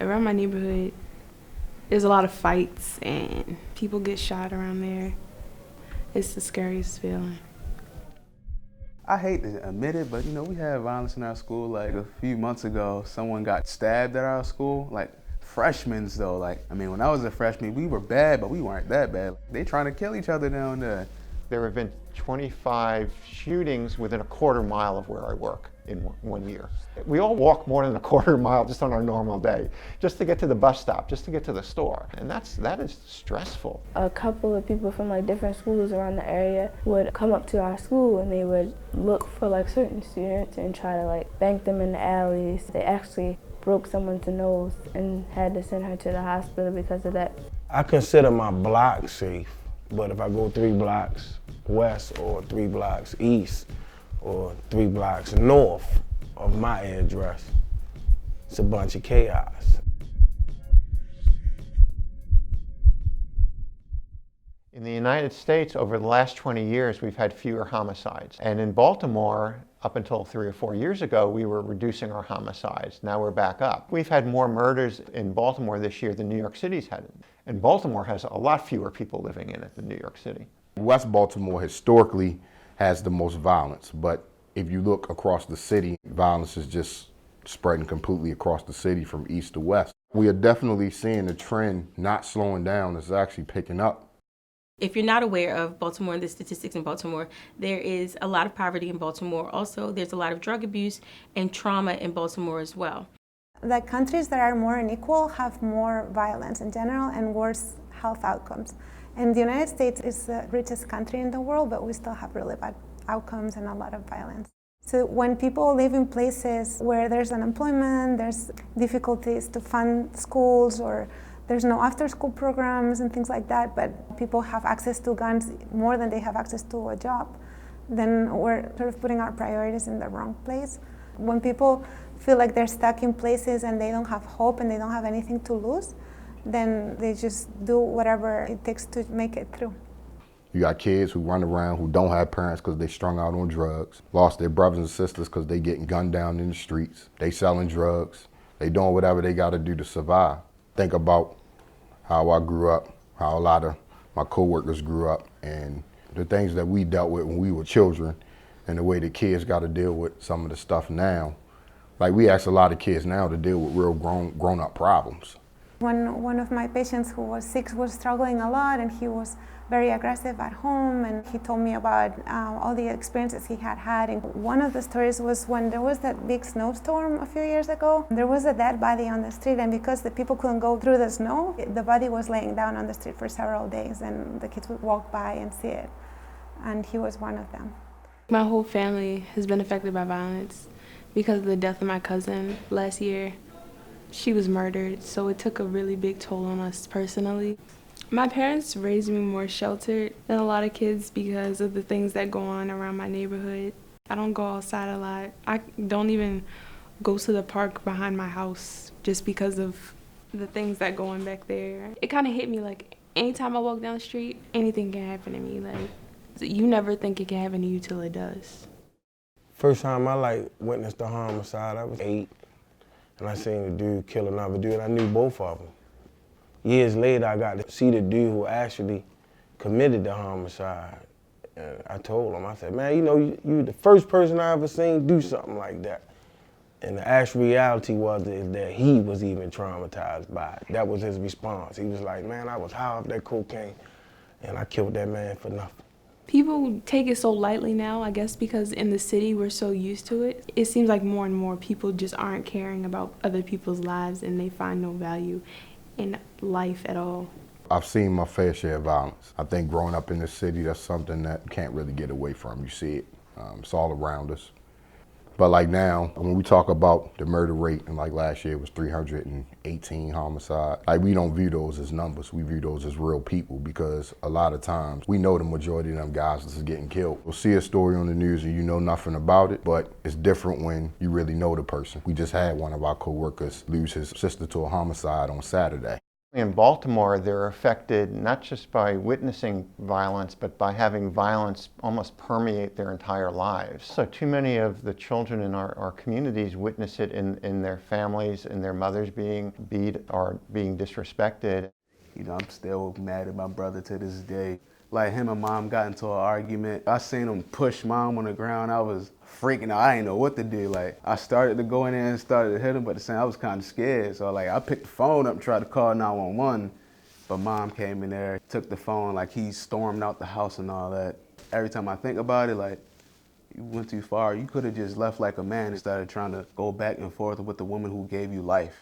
Around my neighborhood, there's a lot of fights and people get shot around there. It's the scariest feeling. I hate to admit it, but we had violence in our school. Like a few months ago, someone got stabbed at our school. Like freshmen though, when I was a freshman, we were bad, but we weren't that bad. They trying to kill each other down there. There have been 25 shootings within a quarter mile of where I work in 1 year. We all walk more than a quarter mile just on our normal day, just to get to the bus stop, just to get to the store. And that is stressful. A couple of people from different schools around the area would come up to our school and they would look for certain students and try to bank them in the alleys. They actually broke someone's nose and had to send her to the hospital because of that. I consider my block safe, but if I go 3 blocks west or 3 blocks east or 3 blocks north of my address, it's a bunch of chaos. In the United States, over the last 20 years, we've had fewer homicides. And in Baltimore, up until 3 or 4 years ago, we were reducing our homicides. Now we're back up. We've had more murders in Baltimore this year than New York City's had. And Baltimore has a lot fewer people living in it than New York City. West Baltimore historically has the most violence, but if you look across the city, violence is just spreading completely across the city from east to west. We are definitely seeing the trend not slowing down, it's actually picking up. If you're not aware of Baltimore and the statistics in Baltimore, there is a lot of poverty in Baltimore. Also, there's a lot of drug abuse and trauma in Baltimore as well. The countries that are more unequal have more violence in general and worse health outcomes. And the United States is the richest country in the world, but we still have really bad outcomes and a lot of violence. So when people live in places where there's unemployment, there's difficulties to fund schools, or there's no after-school programs and things like that, but people have access to guns more than they have access to a job, then we're sort of putting our priorities in the wrong place. When people feel like they're stuck in places and they don't have hope and they don't have anything to lose, then they just do whatever it takes to make it through. You got kids who run around who don't have parents because they strung out on drugs, lost their brothers and sisters because they getting gunned down in the streets, they selling drugs, they doing whatever they got to do to survive. Think about how I grew up, how a lot of my coworkers grew up, and the things that we dealt with when we were children, and the way the kids got to deal with some of the stuff now. We ask a lot of kids now to deal with real grown-up problems. When one of my patients who was 6 was struggling a lot, and he was very aggressive at home, and he told me about all the experiences he had had. And one of the stories was when there was that big snowstorm a few years ago. There was a dead body on the street, and because the people couldn't go through the snow, the body was laying down on the street for several days, and the kids would walk by and see it. And he was one of them. My whole family has been affected by violence because of the death of my cousin last year. She was murdered, so it took a really big toll on us personally. My parents raised me more sheltered than a lot of kids because of the things that go on around my neighborhood. I don't go outside a lot. I don't even go to the park behind my house just because of the things that go on back there. It kind of hit me anytime I walk down the street, anything can happen to me. You never think it can happen to you till it does. First time I witnessed a homicide, I was 8. And I seen a dude kill another dude. I knew both of them. Years later, I got to see the dude who actually committed the homicide. And I told him, I said, man, you the first person I ever seen do something like that. And the actual reality was that he was even traumatized by it. That was his response. He was like, man, I was high off that cocaine, and I killed that man for nothing. People take it so lightly now, I guess because in the city we're so used to it. It seems like more and more people just aren't caring about other people's lives, and they find no value in life at all. I've seen my fair share of violence. I think growing up in the city, that's something that you can't really get away from. You see it, it's all around us. But now, when we talk about the murder rate, and last year it was 318 homicides, we don't view those as numbers. We view those as real people, because a lot of times we know the majority of them guys that's getting killed. You'll see a story on the news and you know nothing about it, but it's different when you really know the person. We just had one of our coworkers lose his sister to a homicide on Saturday. In Baltimore, they're affected not just by witnessing violence, but by having violence almost permeate their entire lives. So too many of the children in our communities witness it in their families, and their mothers being beat or being disrespected. You know, I'm still mad at my brother to this day. Like, him and mom got into an argument. I seen him push mom on the ground. I was freaking out. I didn't know what to do. Like, I started to go in there and started to hit him, but at the same time, I was kind of scared. So, like, I picked the phone up and tried to call 911. But mom came in there, took the phone, like, he stormed out the house and all that. Every time I think about it, like, you went too far. You could have just left like a man instead of trying to go back and forth with the woman who gave you life.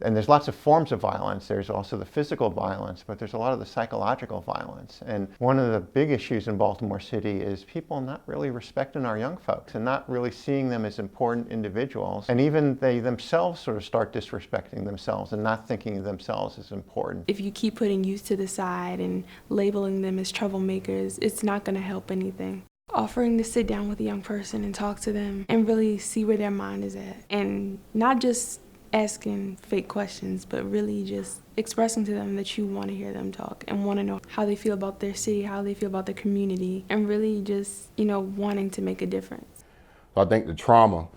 And there's lots of forms of violence. There's also the physical violence, but there's a lot of the psychological violence. And one of the big issues in Baltimore City is people not really respecting our young folks and not really seeing them as important individuals. And even they themselves sort of start disrespecting themselves and not thinking of themselves as important. If you keep putting youth to the side and labeling them as troublemakers, it's not going to help anything. Offering to sit down with a young person and talk to them and really see where their mind is at, and not just asking fake questions, but really just expressing to them that you want to hear them talk and want to know how they feel about their city, how they feel about their community, and really just, wanting to make a difference. I think the trauma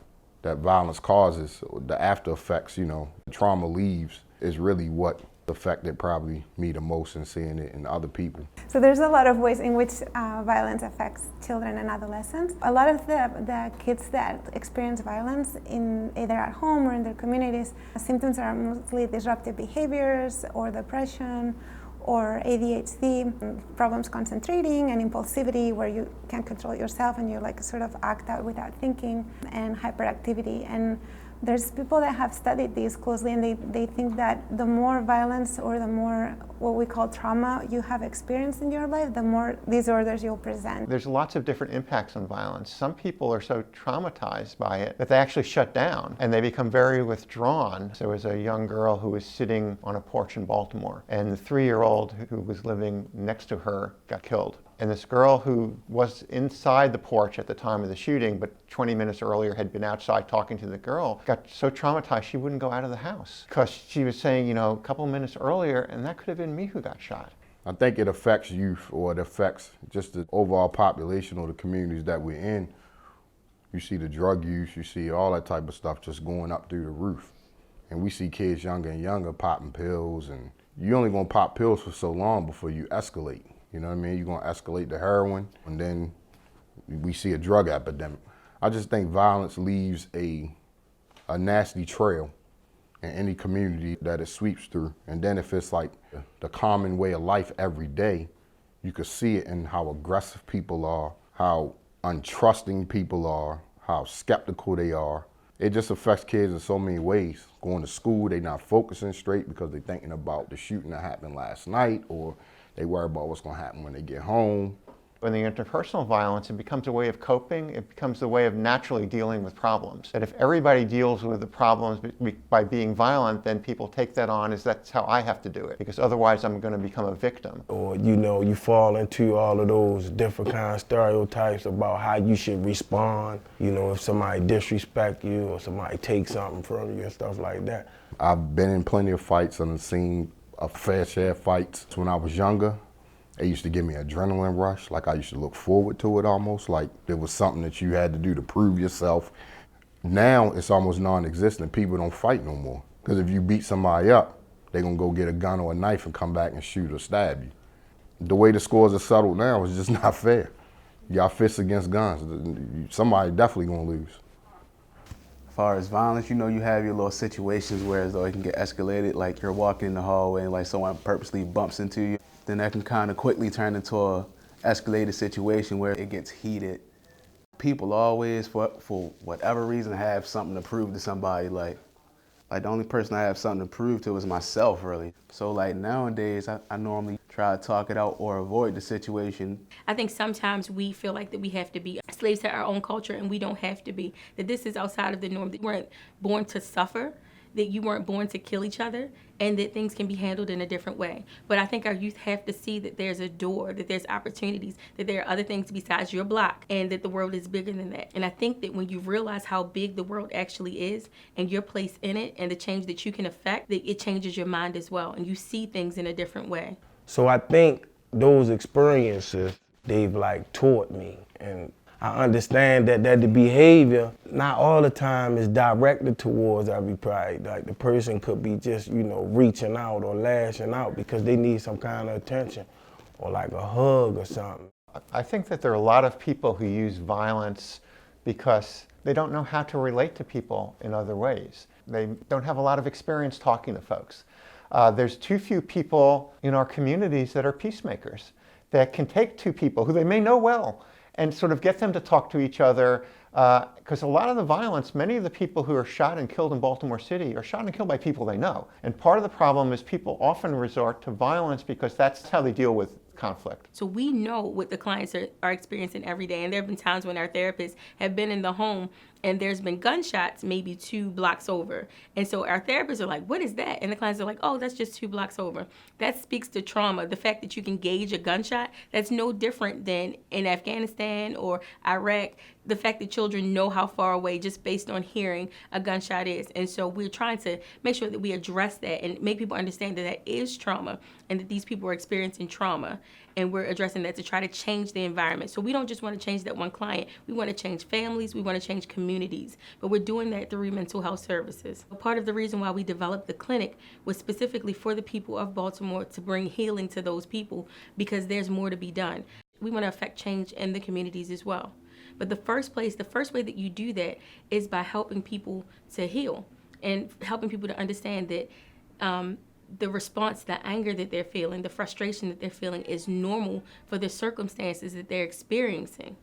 that violence causes, the after effects, the trauma leaves, is really what affected probably me the most in seeing it in other people. So there's a lot of ways in which violence affects children and adolescents. A lot of the kids that experience violence in either at home or in their communities, symptoms are mostly disruptive behaviors or depression or ADHD, problems concentrating and impulsivity where you can't control yourself and you sort of act out without thinking, and hyperactivity. And there's people that have studied these closely, and they think that the more violence or the more what we call trauma you have experienced in your life, the more disorders you'll present. There's lots of different impacts on violence. Some people are so traumatized by it that they actually shut down and they become very withdrawn. There was a young girl who was sitting on a porch in Baltimore, and the 3-year-old who was living next to her got killed. And this girl who was inside the porch at the time of the shooting, but 20 minutes earlier had been outside talking to the girl, got so traumatized she wouldn't go out of the house because she was saying, a couple minutes earlier, and that could have been me who got shot. I think it affects youth, or it affects just the overall population or the communities that we're in. You see the drug use, you see all that type of stuff just going up through the roof. And we see kids younger and younger popping pills, and you only gonna pop pills for so long before you escalate. You know what I mean? You're gonna escalate to heroin, and then we see a drug epidemic. I just think violence leaves a nasty trail in any community that it sweeps through. And then if it's like the common way of life every day, you could see it in how aggressive people are, how untrusting people are, how skeptical they are. It just affects kids in so many ways. Going to school, they're not focusing straight because they're thinking about the shooting that happened last night, or they worry about what's going to happen when they get home. When the interpersonal violence, it becomes a way of coping. It becomes a way of naturally dealing with problems. That if everybody deals with the problems by being violent, then people take that on as that's how I have to do it, because otherwise I'm going to become a victim. Or, you fall into all of those different kind of stereotypes about how you should respond, if somebody disrespect you or somebody takes something from you and stuff like that. I've been in plenty of fights and seen a fair share of fights. When I was younger, it used to give me an adrenaline rush. Like, I used to look forward to it almost, like there was something that you had to do to prove yourself. Now it's almost non-existent. People don't fight no more. Because if you beat somebody up, they're gonna go get a gun or a knife and come back and shoot or stab you. The way the scores are settled now is just not fair. Y'all fists against guns. Somebody definitely gonna lose. As far as violence, you have your little situations where as though it can get escalated, like you're walking in the hallway and like someone purposely bumps into you. Then that can kind of quickly turn into a escalated situation where it gets heated. People always, for whatever reason, have something to prove to somebody. Like the only person I have something to prove to is myself, really. So like nowadays, I normally try to talk it out or avoid the situation. I think sometimes we feel like that we have to be slaves to our own culture, and we don't have to be. That this is outside of the norm. That we're born to suffer, that you weren't born to kill each other and that things can be handled in a different way. But I think our youth have to see that there's a door, that there's opportunities, that there are other things besides your block, and that the world is bigger than that. And I think that when you realize how big the world actually is and your place in it and the change that you can affect, that it changes your mind as well and you see things in a different way. So I think those experiences, they've like taught me, and I understand that the behavior not all the time is directed towards everybody. Like the person could be just, reaching out or lashing out because they need some kind of attention or like a hug or something. I think that there are a lot of people who use violence because they don't know how to relate to people in other ways. They don't have a lot of experience talking to folks. There's too few people in our communities that are peacemakers, that can take two people who they may know well and sort of get them to talk to each other. Because a lot of the violence, many of the people who are shot and killed in Baltimore City are shot and killed by people they know. And part of the problem is people often resort to violence because that's how they deal with conflict. So we know what the clients are experiencing every day. And there have been times when our therapists have been in the home and there's been gunshots maybe 2 blocks over. And so our therapists are like, what is that? And the clients are like, oh, that's just 2 blocks over. That speaks to trauma. The fact that you can gauge a gunshot, that's no different than in Afghanistan or Iraq. The fact that children know how far away just based on hearing a gunshot is. And so we're trying to make sure that we address that and make people understand that that is trauma and that these people are experiencing trauma. And we're addressing that to try to change the environment. So we don't just want to change that one client. We want to change families. We want to change communities. But we're doing that through mental health services. Part of the reason why we developed the clinic was specifically for the people of Baltimore to bring healing to those people because there's more to be done. We want to affect change in the communities as well. But the first way that you do that is by helping people to heal and helping people to understand that the response, the anger that they're feeling, the frustration that they're feeling is normal for the circumstances that they're experiencing.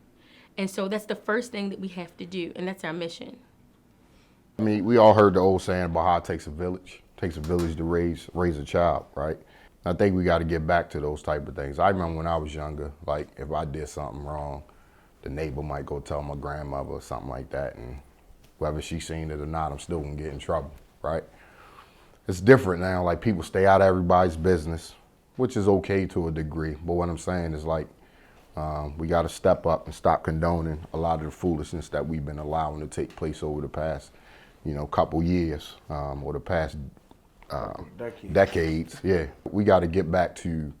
And so that's the first thing that we have to do, and that's our mission. I mean, we all heard the old saying about how it takes a village. It takes a village to raise a child, right? I think we got to get back to those type of things. I remember when I was younger, like if I did something wrong, the neighbor might go tell my grandmother or something like that, and whether she seen it or not, I'm still gonna get in trouble, right? It's different now, like people stay out of everybody's business, which is okay to a degree, but what I'm saying is like, we gotta step up and stop condoning a lot of the foolishness that we've been allowing to take place over the past, couple years, or the past decades. Yeah, we gotta get back to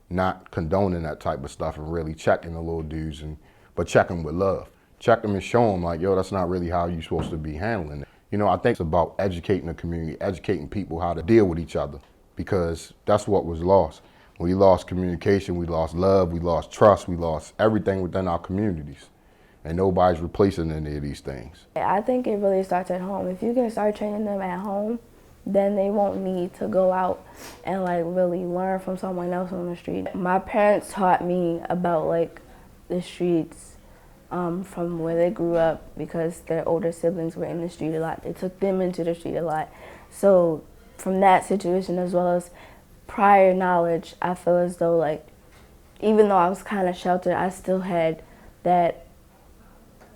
not condoning that type of stuff and really checking the little dudes, but check them with love. Check them and show them like, yo, that's not really how you're supposed to be handling it. I think it's about educating the community, educating people how to deal with each other, because that's what was lost. We lost communication, we lost love, we lost trust, we lost everything within our communities. And nobody's replacing any of these things. I think it really starts at home. If you can start training them at home, then they won't need to go out and really learn from someone else on the street. My parents taught me about the streets from where they grew up because their older siblings were in the street a lot. They took them into the street a lot. So from that situation as well as prior knowledge, I feel as though even though I was kind of sheltered, I still had that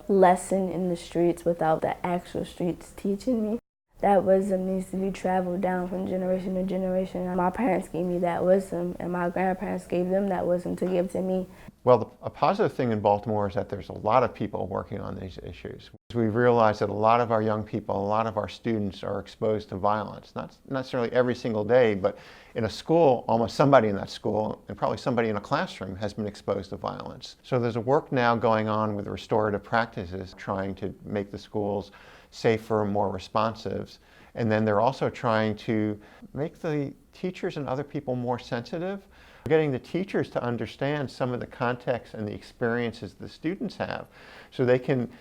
lesson in the streets without the actual streets teaching me. That wisdom needs to be traveled down from generation to generation. My parents gave me that wisdom, and my grandparents gave them that wisdom to give to me. Well, a positive thing in Baltimore is that there's a lot of people working on these issues. We've realized that a lot of our young people, a lot of our students are exposed to violence. Not necessarily every single day, but in a school, almost somebody in that school, and probably somebody in a classroom, has been exposed to violence. So there's a work now going on with restorative practices, trying to make the schools safer, more responsive. And then they're also trying to make the teachers and other people more sensitive. Getting the teachers to understand some of the context and the experiences the students have so they can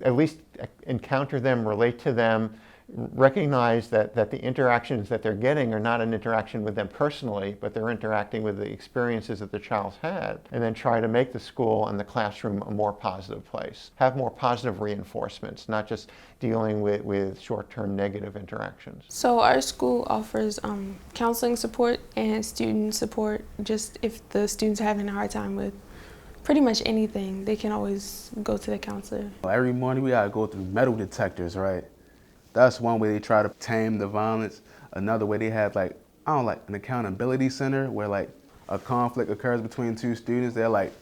at least encounter them, relate to them, recognize that the interactions that they're getting are not an interaction with them personally, but they're interacting with the experiences that the child's had, and then try to make the school and the classroom a more positive place. Have more positive reinforcements, not just dealing with short-term negative interactions. So our school offers counseling support and student support. Just if the students are having a hard time with pretty much anything, they can always go to the counselor. Every morning we gotta go through metal detectors, right? That's one way they try to tame the violence. Another way they have like, I don't like an accountability center where like a conflict occurs between two students. They'll like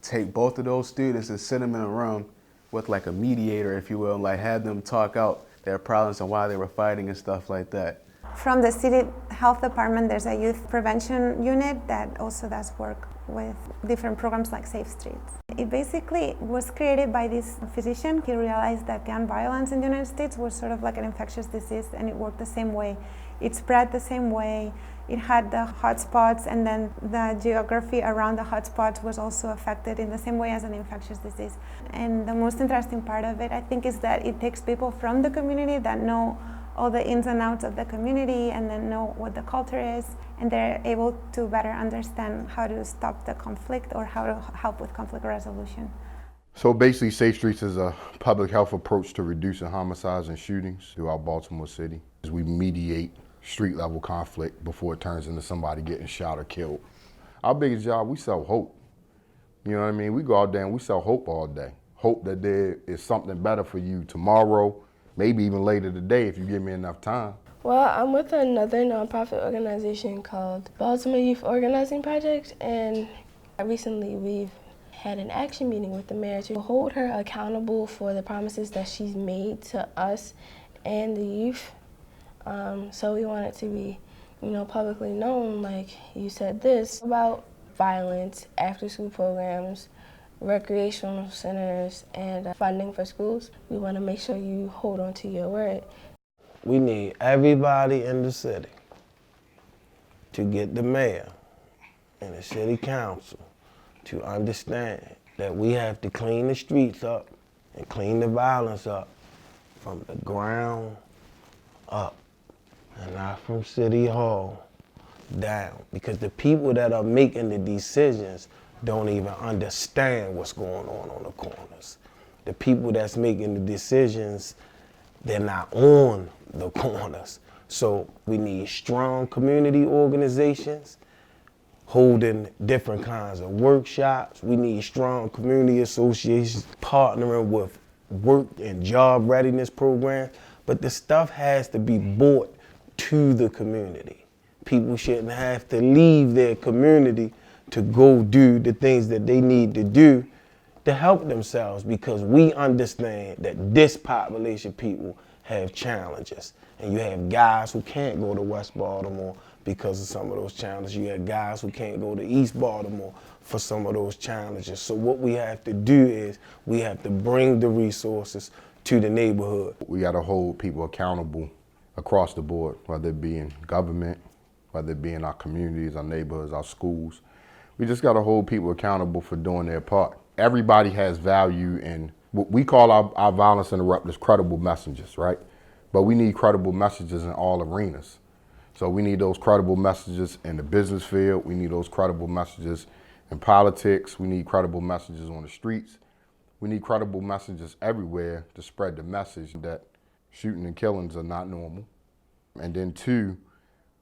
take both of those students and sit them in a room with like a mediator, if you will, and like have them talk out their problems and why they were fighting and stuff like that. From the city health department, there's a youth prevention unit that also does work with different programs like Safe Streets. It basically was created by this physician. He realized that gun violence in the United States was sort of like an infectious disease, and it worked the same way. It spread the same way. It had the hotspots, and then the geography around the hotspots was also affected in the same way as an infectious disease. And the most interesting part of it, I think, is that it takes people from the community that know all the ins and outs of the community and then know what the culture is, and they're able to better understand how to stop the conflict or how to help with conflict resolution. So basically, Safe Streets is a public health approach to reducing homicides and shootings throughout Baltimore City. We mediate street level conflict before it turns into somebody getting shot or killed. Our biggest job, we sell hope. You know what I mean? We go out there and we sell hope all day. Hope that there is something better for you tomorrow, maybe even later today if you give me enough time. Well, I'm with another nonprofit organization called Baltimore Youth Organizing Project, and recently we've had an action meeting with the mayor to hold her accountable for the promises that she's made to us and the youth. So we want it to be, publicly known, like you said this, about violence, after-school programs, recreational centers, and funding for schools. We want to make sure you hold on to your word. We need everybody in the city to get the mayor and the city council to understand that we have to clean the streets up and clean the violence up from the ground up and not from City Hall down, because the people that are making the decisions don't even understand what's going on the corners. The people that's making the decisions, they're not on the corners. So we need strong community organizations holding different kinds of workshops. We need strong community associations partnering with work and job readiness programs. But the stuff has to be brought to the community. People shouldn't have to leave their community to go do the things that they need to do to help themselves, because we understand that this population people have challenges. And you have guys who can't go to West Baltimore because of some of those challenges. You have guys who can't go to East Baltimore for some of those challenges. So what we have to do is we have to bring the resources to the neighborhood. We got to hold people accountable across the board, whether it be in government, whether it be in our communities, our neighborhoods, our schools. We just got to hold people accountable for doing their part. Everybody has value in what we call our violence interrupters credible messengers, right? But we need credible messages in all arenas. So we need those credible messages in the business field. We need those credible messages in politics. We need credible messages on the streets. We need credible messages everywhere to spread the message that shooting and killings are not normal. And then two,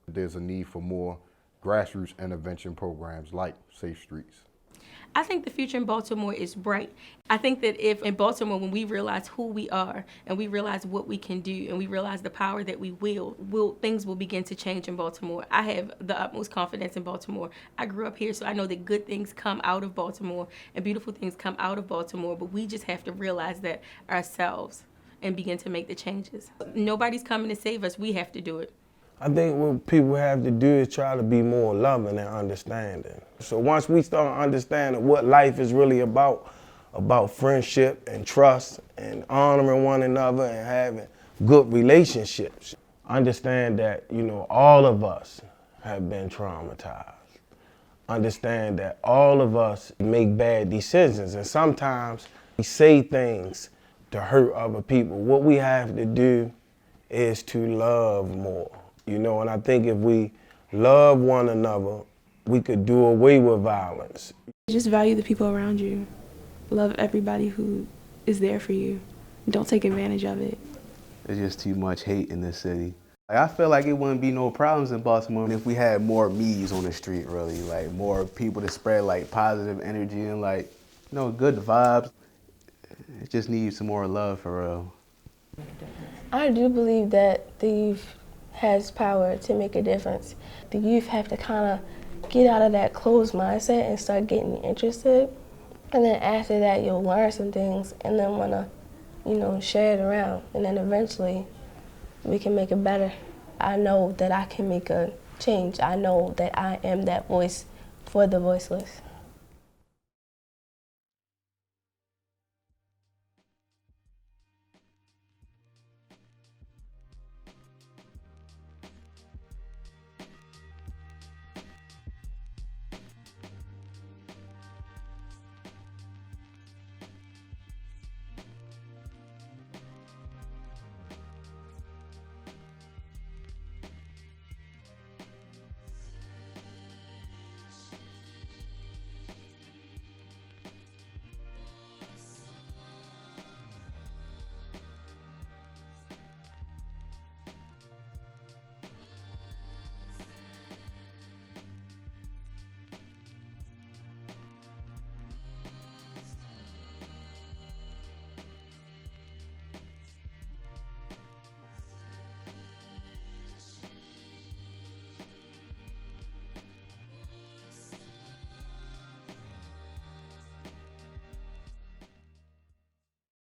there's a need for more grassroots intervention programs like Safe Streets. I think the future in Baltimore is bright. I think that if in Baltimore, when we realize who we are and we realize what we can do and we realize the power that we things will begin to change in Baltimore. I have the utmost confidence in Baltimore. I grew up here, so I know that good things come out of Baltimore and beautiful things come out of Baltimore, but we just have to realize that ourselves and begin to make the changes. Nobody's coming to save us. We have to do it. I think what people have to do is try to be more loving and understanding. So once we start understanding what life is really about friendship and trust and honoring one another and having good relationships, understand that, all of us have been traumatized. Understand that all of us make bad decisions, and sometimes we say things to hurt other people. What we have to do is to love more. And I think if we love one another, we could do away with violence. Just value the people around you. Love everybody who is there for you. Don't take advantage of it. There's just too much hate in this city. I feel like it wouldn't be no problems in Baltimore if we had more me's on the street, really. Like more people to spread like positive energy and like, good vibes. It just needs some more love for real. I do believe that the youth has power to make a difference. The youth have to kind of get out of that closed mindset and start getting interested. And then after that, you'll learn some things and then want to, share it around. And then eventually, we can make it better. I know that I can make a change. I know that I am that voice for the voiceless.